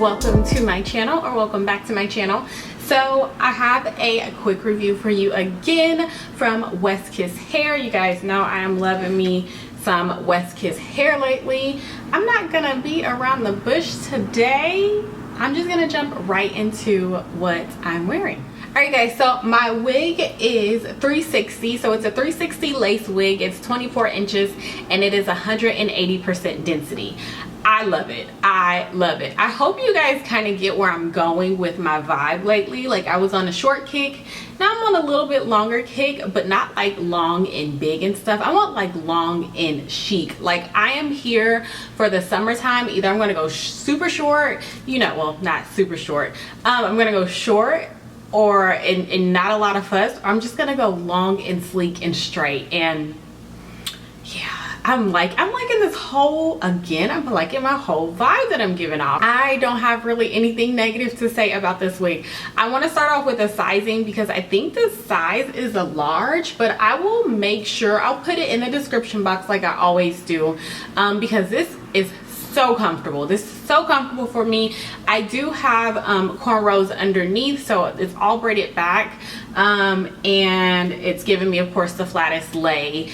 welcome to my channel, or welcome back to my channel. So I have a quick review for you again from West Kiss Hair. You guys know I am loving me some West Kiss Hair lately. I'm not gonna beat around the bush today. I'm just gonna jump right into what I'm wearing. Alright guys, so my wig is 360, so it's a 360 lace wig. It's 24 inches and it is 180% density. I love it. I love it. I hope you guys kind of get where I'm going with my vibe lately. Like, I was on a short kick, now I'm on a little bit longer kick, but not like long and big and stuff. I want like long and chic. Like, I am here for the summertime. Either I'm gonna go super short, you know, well, not super short. I'm gonna go short or in not a lot of fuss, or I'm just gonna go long and sleek and straight. And yeah, I'm liking this whole, again, I'm liking my whole vibe that I'm giving off. I don't have really anything negative to say about this wig. I want to start off with the sizing because I think the size is a large, but I will make sure, I'll put it in the description box like I always do, because this is so comfortable. This is so comfortable for me. I do have cornrows underneath, so it's all braided back, and it's giving me, of course, the flattest lay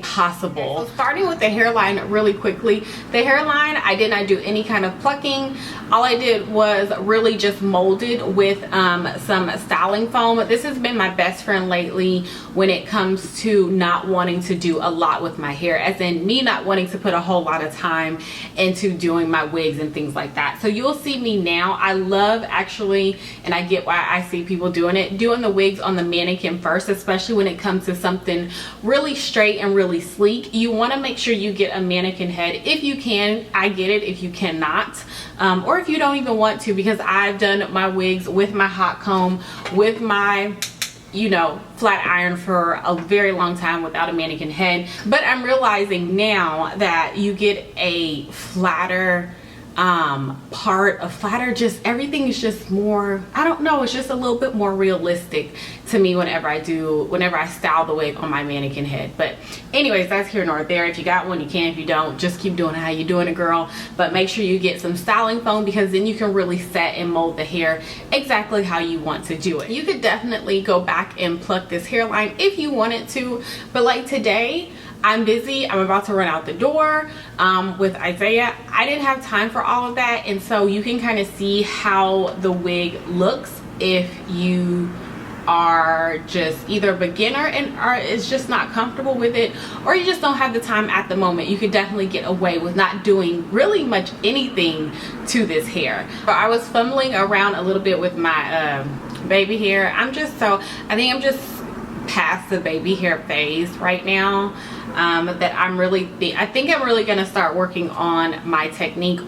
possible. So starting with the hairline really quickly, the hairline, I did not do any kind of plucking. All I did was really just molded with some styling foam. This has been my best friend lately when it comes to not wanting to do a lot with my hair, as in me not wanting to put a whole lot of time into doing my wigs and things like that. So you'll see me now. I love, actually, and I get why I see people doing it, doing the wigs on the mannequin first, especially when it comes to something really straight and really sleek. You want to make sure you get a mannequin head if you can. I get it if you cannot, or if you don't even want to, because I've done my wigs with my hot comb, with my, you know, flat iron for a very long time without a mannequin head. But I'm realizing now that you get a flatter just everything is just more, I don't know, it's just a little bit more realistic to me whenever I style the wig on my mannequin head. But anyways, that's here nor there. If you got one, you can. If you don't, just keep doing it how you doing it, girl. But make sure you get some styling foam, because then you can really set and mold the hair exactly how you want to do it. You could definitely go back and pluck this hairline if you wanted to, but like today, I'm busy. I'm about to run out the door with Isaiah. I didn't have time for all of that, and so you can kind of see how the wig looks if you are just either a beginner and is just not comfortable with it, or you just don't have the time at the moment. You could definitely get away with not doing really much anything to this hair. So I was fumbling around a little bit with my baby hair. I think I'm just past the baby hair phase right now. That I think I'm really gonna start working on my technique,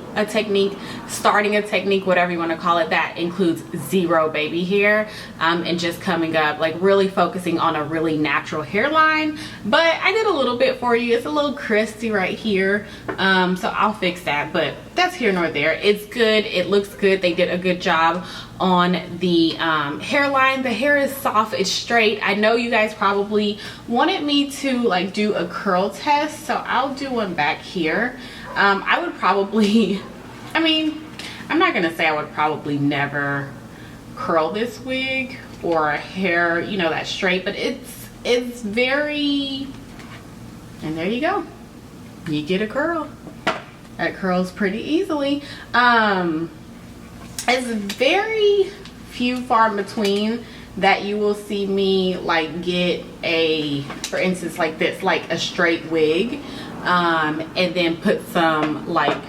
starting a technique, whatever you want to call it, that includes zero baby hair, and just coming up, like really focusing on a really natural hairline. But I did a little bit for you. It's a little crispy right here, so I'll fix that, but that's here nor there. It's good, it looks good. They did a good job on the hairline. The hair is soft, it's straight. I know you guys probably wanted me to like do a curl test, so I'll do one back here. I would probably, I mean, I'm not gonna say I would probably never curl this wig or hair, you know, that straight, but it's very, and there you go, you get a curl. That curls pretty easily. It's very far in between that you will see me like get a, for instance, like this, like a straight wig, and then put some like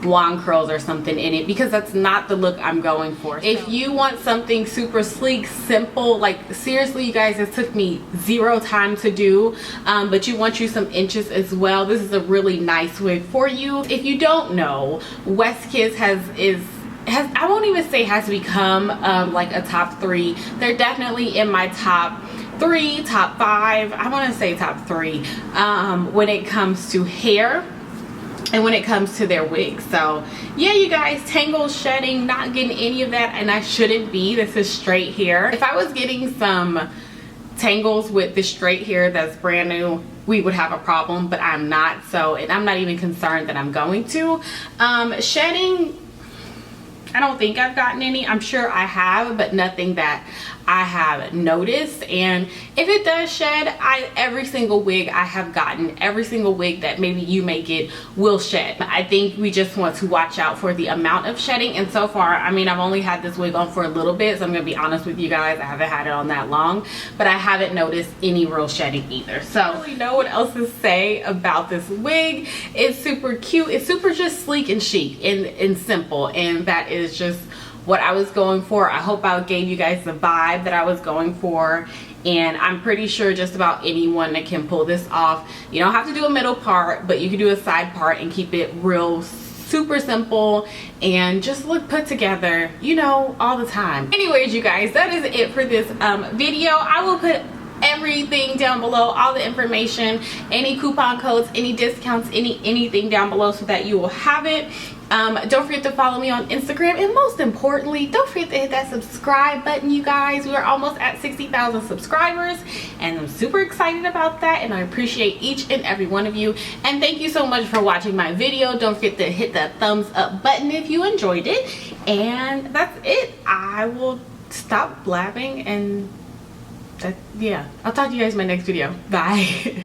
wand curls or something in it, because that's not the look I'm going for. If you want something super sleek, simple, like seriously you guys, it took me zero time to do, but you want you some inches as well, this is a really nice wig for you. If you don't know, West Kiss has I won't even say has become like a top 3. They're definitely in my top 3, top 5, I want to say top 3 when it comes to hair and when it comes to their wigs. So yeah, you guys, tangles, shedding, not getting any of that, and I shouldn't be. This is straight hair. If I was getting some tangles with the straight hair that's brand new, we would have a problem, but I'm not. So, and I'm not even concerned that I'm going to. Shedding, I don't think I've gotten any. I'm sure I have, but nothing that I have noticed. And if it does shed, every single wig I have gotten, every single wig that maybe you may get will shed. I think we just want to watch out for the amount of shedding. And so far, I mean, I've only had this wig on for a little bit, so I'm gonna be honest with you guys, I haven't had it on that long, but I haven't noticed any real shedding either. So I don't really know what else to say about this wig. It's super cute. It's super just sleek and chic and simple, and that is just what I was going for. I hope I gave you guys the vibe that I was going for, and I'm pretty sure just about anyone that can pull this off. You don't have to do a middle part, but you can do a side part and keep it real super simple and just look put together, you know, all the time. Anyways, you guys, that is it for this video. I will put everything down below, all the information, any coupon codes, any discounts, anything down below, so that you will have it. Don't forget to follow me on Instagram, and most importantly, don't forget to hit that subscribe button, you guys. We are almost at 60,000 subscribers, and I'm super excited about that, and I appreciate each and every one of you. And thank you so much for watching my video. Don't forget to hit that thumbs up button if you enjoyed it. And that's it. I will stop blabbing, and yeah, I'll talk to you guys in my next video. Bye.